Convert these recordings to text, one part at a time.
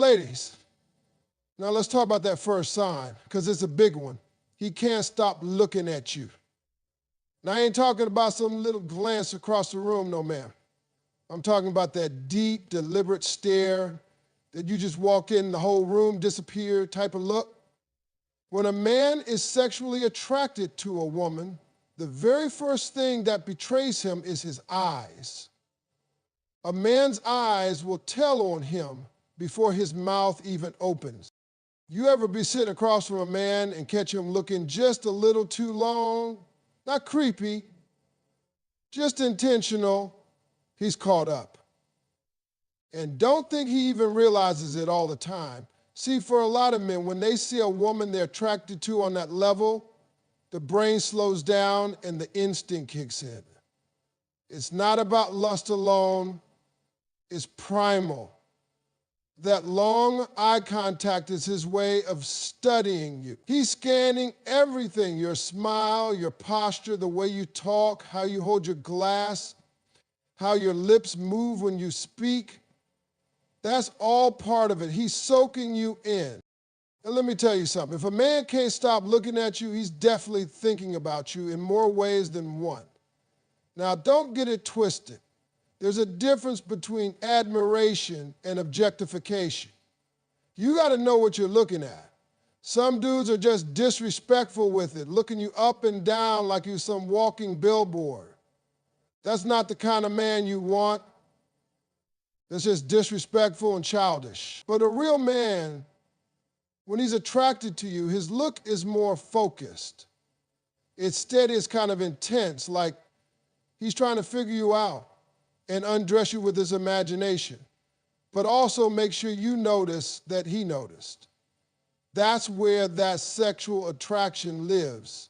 Ladies, now let's talk about that first sign, because it's a big one. He can't stop looking at you. Now, I ain't talking about some little glance across the room, no ma'am. I'm talking about that deep, deliberate stare that you just walk in, the whole room disappear type of look. When a man is sexually attracted to a woman, the very first thing that betrays him is his eyes. A man's eyes will tell on him before his mouth even opens. You ever be sitting across from a man and catch him looking just a little too long? Not creepy, just intentional. He's caught up. And don't think he even realizes it all the time. See, for a lot of men, when they see a woman they're attracted to on that level, the brain slows down and the instinct kicks in. It's not about lust alone, it's primal. That long eye contact is his way of studying you. He's scanning everything, your smile, your posture, the way you talk, how you hold your glass, how your lips move when you speak. That's all part of it. He's soaking you in. And let me tell you something. If a man can't stop looking at you, he's definitely thinking about you in more ways than one. Now, don't get it twisted. There's a difference between admiration and objectification. You got to know what you're looking at. Some dudes are just disrespectful with it, looking you up and down like you're some walking billboard. That's not the kind of man you want. That's just disrespectful and childish. But a real man, when he's attracted to you, his look is more focused. It's steady, it's kind of intense, like he's trying to figure you out and undress you with his imagination, but also make sure you notice that he noticed. That's where that sexual attraction lives,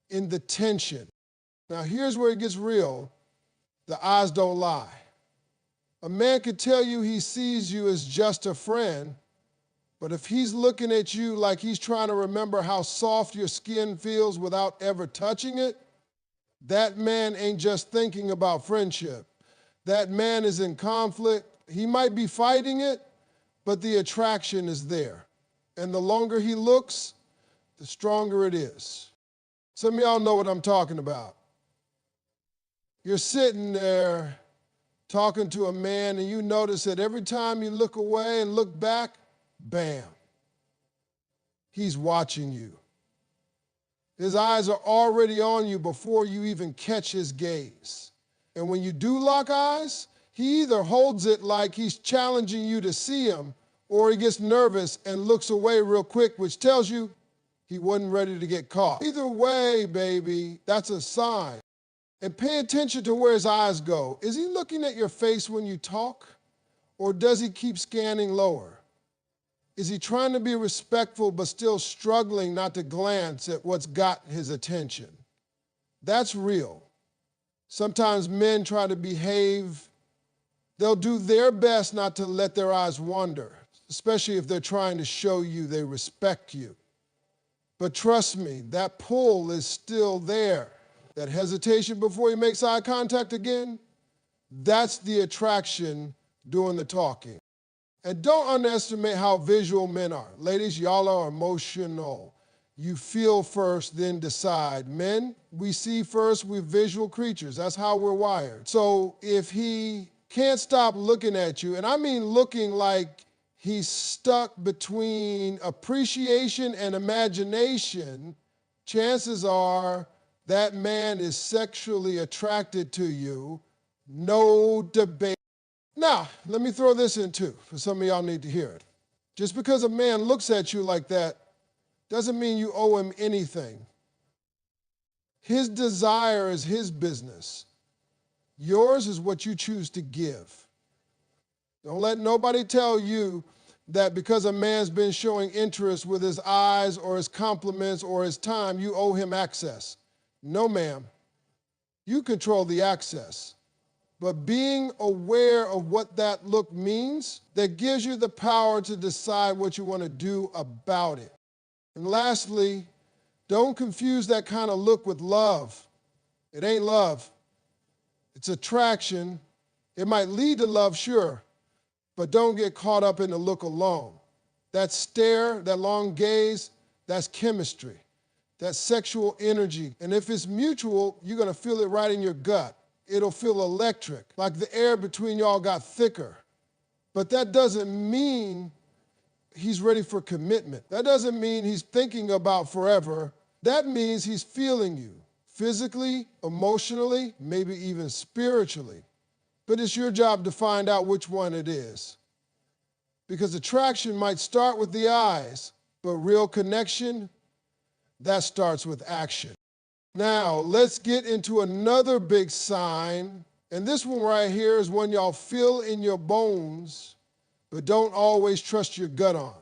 in the tension. Now here's where it gets real. The eyes don't lie. A man could tell you he sees you as just a friend, but if he's looking at you like he's trying to remember how soft your skin feels without ever touching it, that man ain't just thinking about friendship. That man is in conflict. He might be fighting it, but the attraction is there. And the longer he looks, the stronger it is. Some of y'all know what I'm talking about. You're sitting there talking to a man and you notice that every time you look away and look back, bam, he's watching you. His eyes are already on you before you even catch his gaze. And when you do lock eyes, he either holds it like he's challenging you to see him, or he gets nervous and looks away real quick, which tells you he wasn't ready to get caught. Either way, baby, that's a sign. And pay attention to where his eyes go. Is he looking at your face when you talk, or does he keep scanning lower? Is he trying to be respectful but still struggling not to glance at what's got his attention? That's real. Sometimes men try to behave. They'll do their best not to let their eyes wander, especially if they're trying to show you they respect you. But trust me, that pull is still there. That hesitation before he makes eye contact again, that's the attraction doing the talking. And don't underestimate how visual men are. Ladies, y'all are emotional. You feel first, then decide. Men, we see first, we're visual creatures. That's how we're wired. So if he can't stop looking at you, and I mean looking like he's stuck between appreciation and imagination, chances are that man is sexually attracted to you. No debate. Now, let me throw this in too, for some of y'all need to hear it. Just because a man looks at you like that doesn't mean you owe him anything. His desire is his business. Yours is what you choose to give. Don't let nobody tell you that because a man's been showing interest with his eyes or his compliments or his time, you owe him access. No, ma'am. You control the access. But being aware of what that look means, that gives you the power to decide what you want to do about it. And lastly, don't confuse that kind of look with love. It ain't love. It's attraction. It might lead to love, sure, But don't get caught up in the look alone. That stare, that long gaze, that's chemistry. That's sexual energy. And if it's mutual, you're going to feel it right in your gut. It'll feel electric, like the air between y'all got thicker. But that doesn't mean he's ready for commitment. That doesn't mean he's thinking about forever. That means he's feeling you, physically, emotionally, maybe even spiritually. But it's your job to find out which one it is. Because attraction might start with the eyes, but real connection, that starts with action. Now, let's get into another big sign. And this one right here is one y'all feel in your bones, but don't always trust your gut on.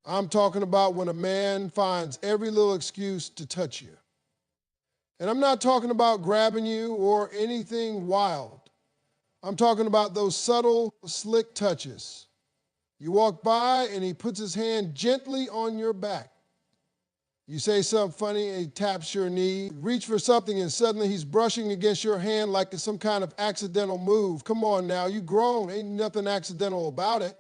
I'm talking about when a man finds every little excuse to touch you. And I'm not talking about grabbing you or anything wild. I'm talking about those subtle, slick touches. You walk by and he puts his hand gently on your back. You say something funny and he taps your knee. You reach for something and suddenly he's brushing against your hand like it's some kind of accidental move. Come on now, you grown, ain't nothing accidental about it.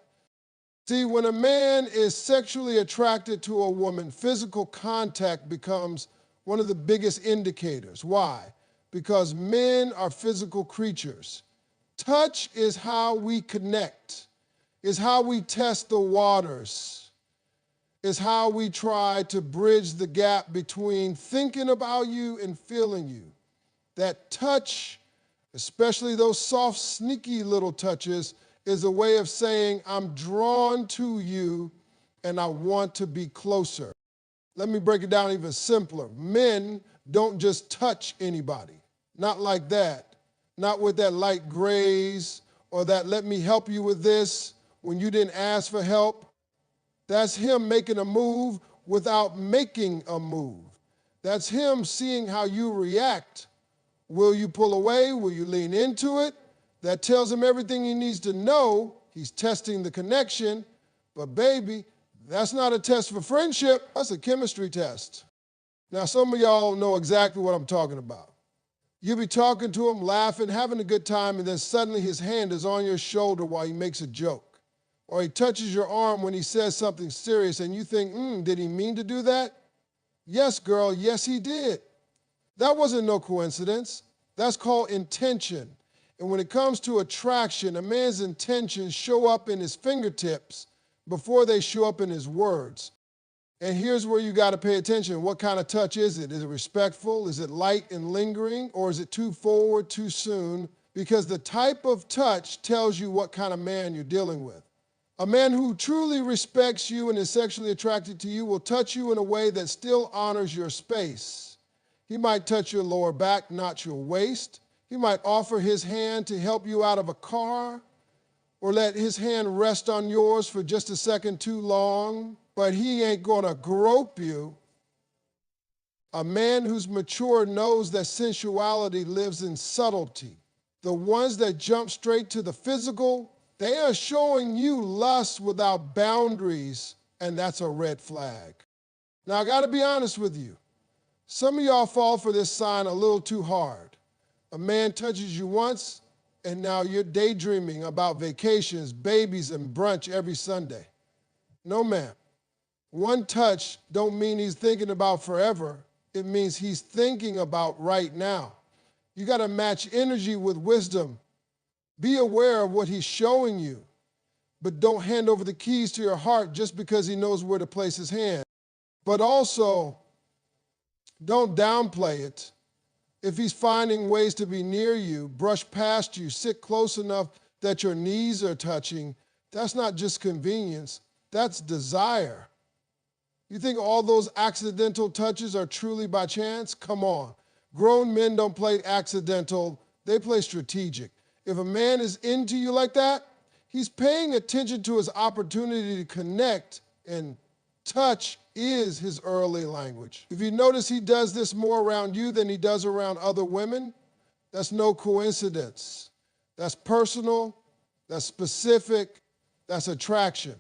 See, when a man is sexually attracted to a woman, physical contact becomes one of the biggest indicators. Why? Because men are physical creatures. Touch is how we connect, is how we test the waters, is how we try to bridge the gap between thinking about you and feeling you. That touch, especially those soft, sneaky little touches, is a way of saying, I'm drawn to you and I want to be closer. Let me break it down even simpler. Men don't just touch anybody. Not like that. Not with that light graze or that let me help you with this when you didn't ask for help. That's him making a move without making a move. That's him seeing how you react. Will you pull away? Will you lean into it? That tells him everything he needs to know. He's testing the connection. But baby, that's not a test for friendship. That's a chemistry test. Now, some of y'all know exactly what I'm talking about. You'll be talking to him, laughing, having a good time, and then suddenly his hand is on your shoulder while he makes a joke. Or he touches your arm when he says something serious, and you think, did he mean to do that? Yes, girl, yes, he did. That wasn't no coincidence. That's called intention. And when it comes to attraction, a man's intentions show up in his fingertips before they show up in his words. And here's where you got to pay attention. What kind of touch is it? Is it respectful? Is it light and lingering? Or is it too forward, too soon? Because the type of touch tells you what kind of man you're dealing with. A man who truly respects you and is sexually attracted to you will touch you in a way that still honors your space. He might touch your lower back, not your waist. He might offer his hand to help you out of a car, or let his hand rest on yours for just a second too long. But he ain't gonna grope you. A man who's mature knows that sensuality lives in subtlety. The ones that jump straight to the physical, they are showing you lust without boundaries, and that's a red flag. Now, I gotta be honest with you. Some of y'all fall for this sign a little too hard. A man touches you once, and now you're daydreaming about vacations, babies, and brunch every Sunday. No, ma'am. One touch don't mean he's thinking about forever. It means he's thinking about right now. You got to match energy with wisdom. Be aware of what he's showing you, but don't hand over the keys to your heart just because he knows where to place his hand. But also, don't downplay it. If he's finding ways to be near you, brush past you, sit close enough that your knees are touching, that's not just convenience, that's desire. You think all those accidental touches are truly by chance? Come on. Grown men don't play accidental, they play strategic. If a man is into you like that, he's paying attention to his opportunity to connect, and touch is his early language. If you notice he does this more around you than he does around other women, that's no coincidence. That's personal, that's specific, that's attraction.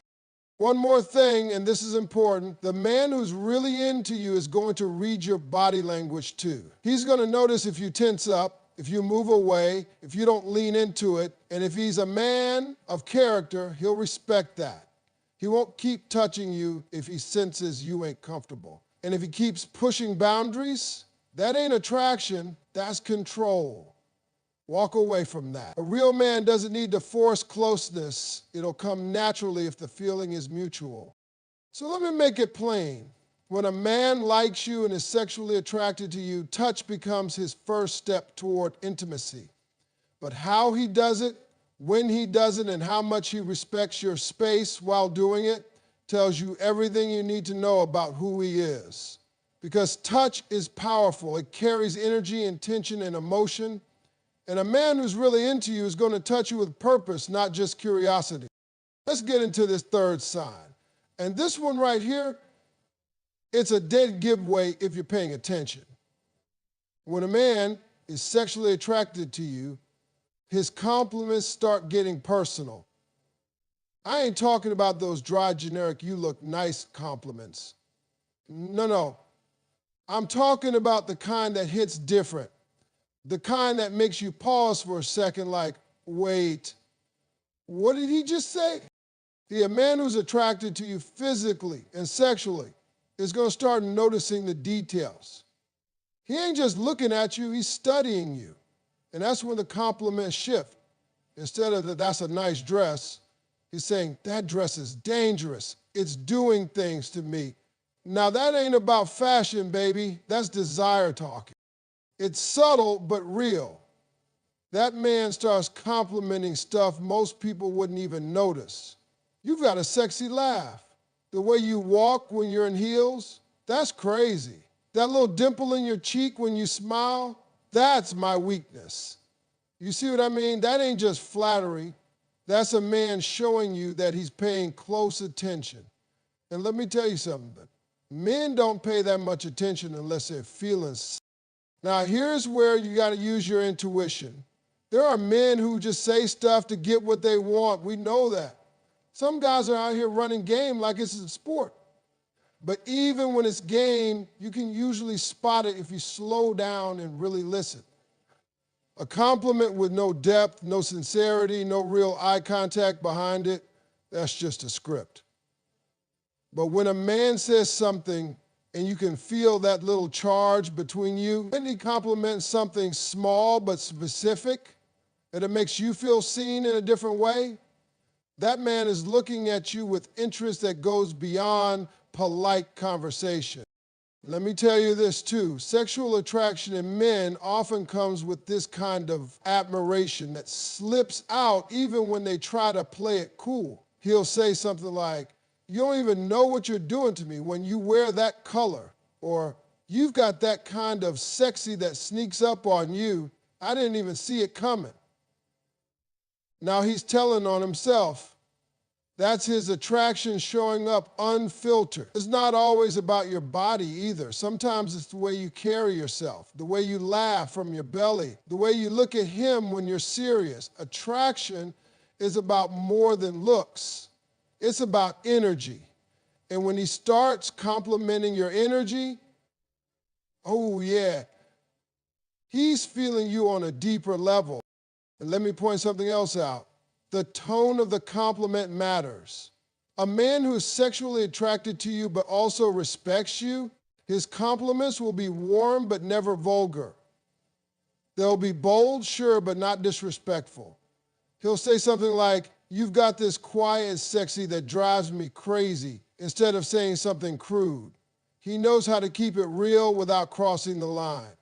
One more thing, and this is important, the man who's really into you is going to read your body language too. He's going to notice if you tense up, if you move away, if you don't lean into it, and if he's a man of character, he'll respect that. He won't keep touching you if he senses you ain't comfortable. And if he keeps pushing boundaries, that ain't attraction, that's control. Walk away from that. A real man doesn't need to force closeness. It'll come naturally if the feeling is mutual. So let me make it plain. When a man likes you and is sexually attracted to you, touch becomes his first step toward intimacy. But how he does it, when he does it, and how much he respects your space while doing it tells you everything you need to know about who he is. Because touch is powerful. It carries energy, intention, and emotion. And a man who's really into you is going to touch you with purpose, not just curiosity. Let's get into this third sign. And this one right here, it's a dead giveaway if you're paying attention. When a man is sexually attracted to you, his compliments start getting personal. I ain't talking about those dry, generic, you look nice compliments. No. I'm talking about the kind that hits different. The kind that makes you pause for a second like, wait, what did he just say? See, a man who's attracted to you physically and sexually is going to start noticing the details. He ain't just looking at you, he's studying you. And that's when the compliments shift. Instead of that's a nice dress, he's saying, that dress is dangerous. It's doing things to me. Now that ain't about fashion, baby. That's desire talking. It's subtle but real. That man starts complimenting stuff most people wouldn't even notice. You've got a sexy laugh. The way you walk when you're in heels, that's crazy. That little dimple in your cheek when you smile, that's my weakness. You see what I mean? That ain't just flattery. That's a man showing you that he's paying close attention. And let me tell you something. Men don't pay that much attention unless they're feeling sick. Now, here's where you got to use your intuition. There are men who just say stuff to get what they want. We know that. Some guys are out here running game like it's a sport. But even when it's game, you can usually spot it if you slow down and really listen. A compliment with no depth, no sincerity, no real eye contact behind it, that's just a script. But when a man says something and you can feel that little charge between you, when he compliments something small but specific, and it makes you feel seen in a different way, that man is looking at you with interest that goes beyond polite conversation. Let me tell you this too. Sexual attraction in men often comes with this kind of admiration that slips out even when they try to play it cool. He'll say something like, you don't even know what you're doing to me when you wear that color, or you've got that kind of sexy that sneaks up on you. I didn't even see it coming. Now he's telling on himself. That's his attraction showing up unfiltered. It's not always about your body either. Sometimes it's the way you carry yourself, the way you laugh from your belly, the way you look at him when you're serious. Attraction is about more than looks. It's about energy. And when he starts complimenting your energy, oh yeah, he's feeling you on a deeper level. And let me point something else out. The tone of the compliment matters. A man who is sexually attracted to you but also respects you, his compliments will be warm but never vulgar. They'll be bold, sure, but not disrespectful. He'll say something like, you've got this quiet sexy that drives me crazy, instead of saying something crude. He knows how to keep it real without crossing the line.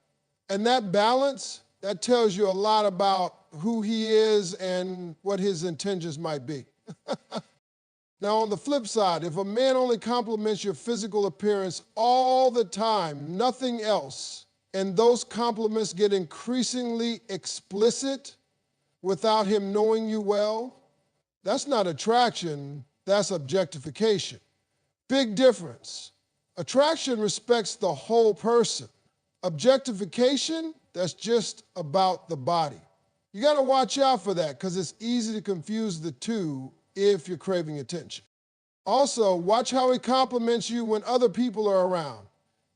And that balance, that tells you a lot about who he is and what his intentions might be. Now, on the flip side, if a man only compliments your physical appearance all the time, nothing else, and those compliments get increasingly explicit without him knowing you well, that's not attraction, that's objectification. Big difference. Attraction respects the whole person. Objectification, that's just about the body. You got to watch out for that because it's easy to confuse the two if you're craving attention. Also, watch how he compliments you when other people are around.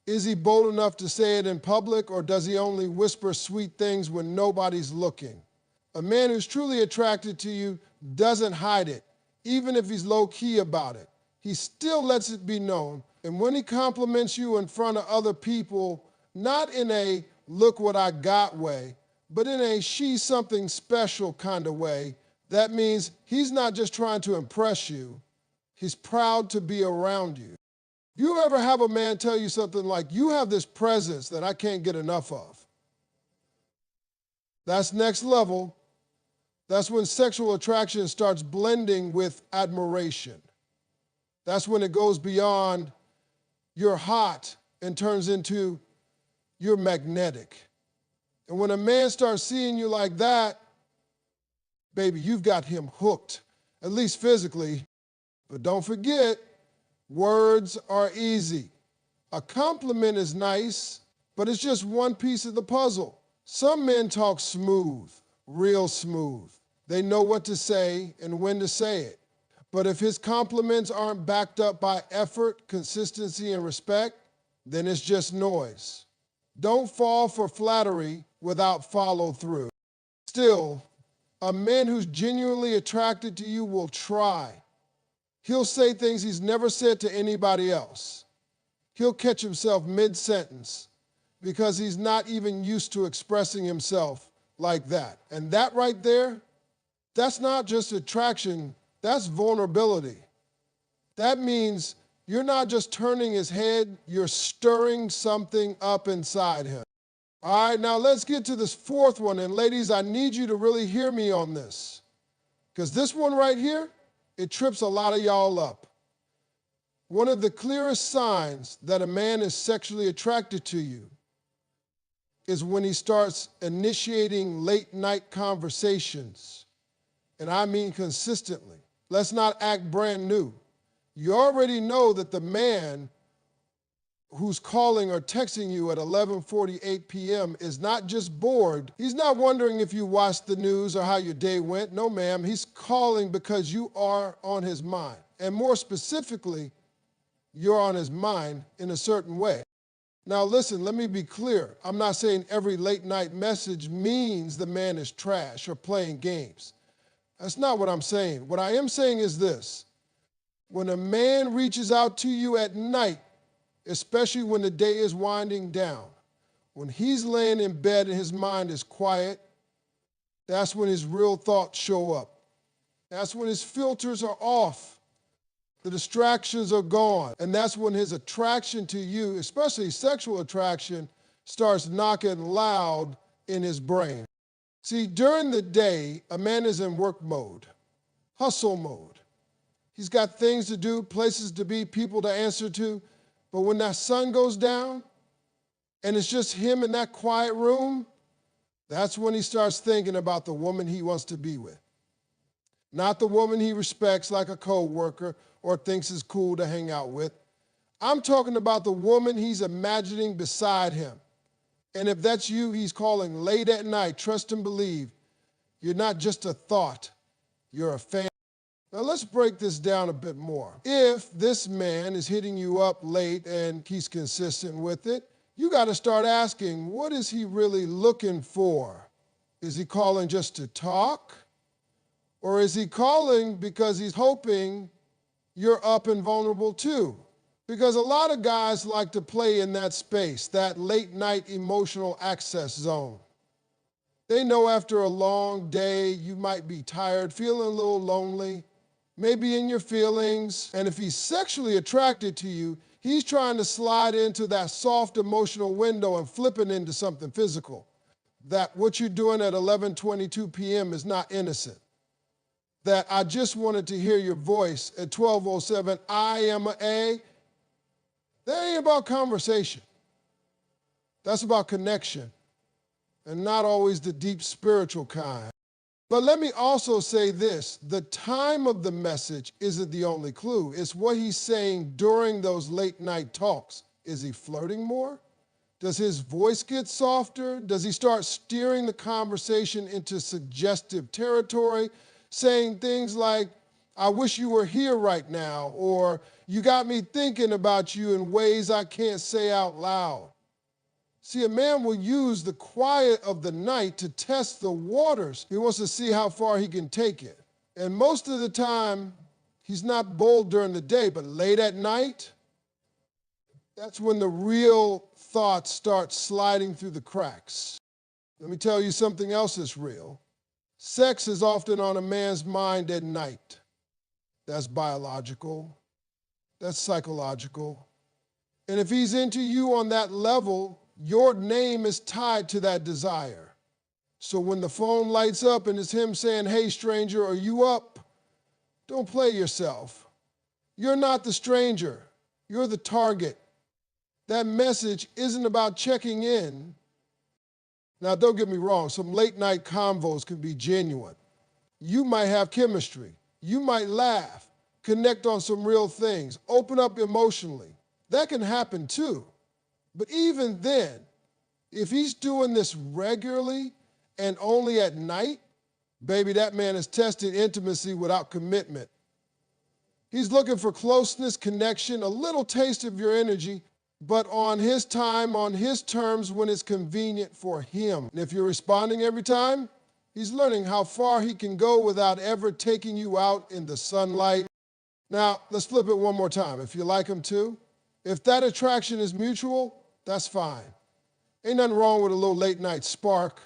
Is he bold enough to say it in public, or does he only whisper sweet things when nobody's looking? A man who's truly attracted to you doesn't hide it, even if he's low-key about it. He still lets it be known. And when he compliments you in front of other people, not in a look what I got way, but in a she's something special kind of way, that means he's not just trying to impress you, he's proud to be around you. You ever have a man tell you something like, you have this presence that I can't get enough of? That's next level. That's when sexual attraction starts blending with admiration. That's when it goes beyond you're hot and turns into you're magnetic. And when a man starts seeing you like that, baby, you've got him hooked, at least physically. But don't forget, words are easy. A compliment is nice, but it's just one piece of the puzzle. Some men talk smooth, real smooth. They know what to say and when to say it. But if his compliments aren't backed up by effort, consistency, and respect, then it's just noise. Don't fall for flattery without follow through. Still, a man who's genuinely attracted to you will try. He'll say things he's never said to anybody else. He'll catch himself mid-sentence because he's not even used to expressing himself like that. And that right there, that's not just attraction, that's vulnerability. That means you're not just turning his head, you're stirring something up inside him. All right, now let's get to this fourth one. And ladies, I need you to really hear me on this. Because this one right here, it trips a lot of y'all up. One of the clearest signs that a man is sexually attracted to you is when he starts initiating late night conversations. And I mean consistently. Let's not act brand new. You already know that the man who's calling or texting you at 11:48 p.m. is not just bored. He's not wondering if you watched the news or how your day went. No, ma'am. He's calling because you are on his mind. And more specifically, you're on his mind in a certain way. Now listen, let me be clear. I'm not saying every late night message means the man is trash or playing games. That's not what I'm saying. What I am saying is this. When a man reaches out to you at night, especially when the day is winding down, when he's laying in bed and his mind is quiet, that's when his real thoughts show up. That's when his filters are off. The distractions are gone. And that's when his attraction to you, especially sexual attraction, starts knocking loud in his brain. See, during the day, a man is in work mode, hustle mode. He's got things to do, places to be, people to answer to. But when that sun goes down and it's just him in that quiet room, that's when he starts thinking about the woman he wants to be with. Not the woman he respects like a co-worker or thinks is cool to hang out with. I'm talking about the woman he's imagining beside him. And if that's you, he's calling late at night. Trust and believe. You're not just a thought, you're a fan. Now let's break this down a bit more. If this man is hitting you up late and he's consistent with it, you got to start asking, what is he really looking for? Is he calling just to talk? Or is he calling because he's hoping you're up and vulnerable too? Because a lot of guys like to play in that space, that late night emotional access zone. They know after a long day you might be tired, feeling a little lonely, maybe in your feelings. And if he's sexually attracted to you, he's trying to slide into that soft emotional window and flip it into something physical. That what you're doing at 11:22 p.m. is not innocent. That I just wanted to hear your voice at 12:07, I am a. That ain't about conversation. That's about connection, and not always the deep spiritual kind. But let me also say this, the time of the message isn't the only clue. It's what he's saying during those late night talks. Is he flirting more? Does his voice get softer? Does he start steering the conversation into suggestive territory, saying things like, I wish you were here right now, or you got me thinking about you in ways I can't say out loud. See, a man will use the quiet of the night to test the waters. He wants to see how far he can take it. And most of the time, he's not bold during the day, but late at night, that's when the real thoughts start sliding through the cracks. Let me tell you something else that's real. Sex is often on a man's mind at night. That's biological. That's psychological. And if he's into you on that level, your name is tied to that desire. So when the phone lights up and it's him saying, "Hey, stranger, are you up?" Don't play yourself. You're not the stranger. You're the target. That message isn't about checking in. Now, don't get me wrong. Some late night convos can be genuine. You might have chemistry. You might laugh, connect on some real things, open up emotionally. That can happen too. But even then, if he's doing this regularly and only at night, baby, that man is testing intimacy without commitment. He's looking for closeness, connection, a little taste of your energy, but on his time, on his terms, when it's convenient for him. And if you're responding every time, he's learning how far he can go without ever taking you out in the sunlight. Now, let's flip it one more time. If you like him too, if that attraction is mutual, that's fine. Ain't nothing wrong with a little late night spark.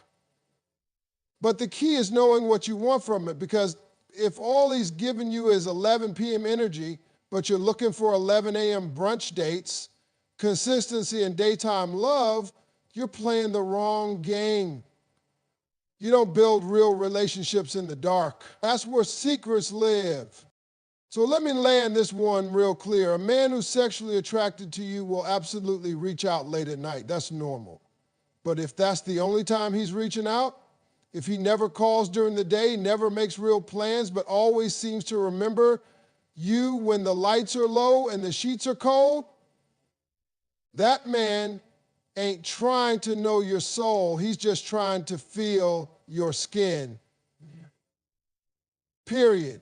But the key is knowing what you want from it, because if all he's giving you is 11 p.m. energy, but you're looking for 11 a.m. brunch dates, consistency and daytime love, you're playing the wrong game. You don't build real relationships in the dark. That's where secrets live. So let me land this one real clear. A man who's sexually attracted to you will absolutely reach out late at night. That's normal. But if that's the only time he's reaching out, if he never calls during the day, never makes real plans, but always seems to remember you when the lights are low and the sheets are cold, that man ain't trying to know your soul. He's just trying to feel your skin. Period.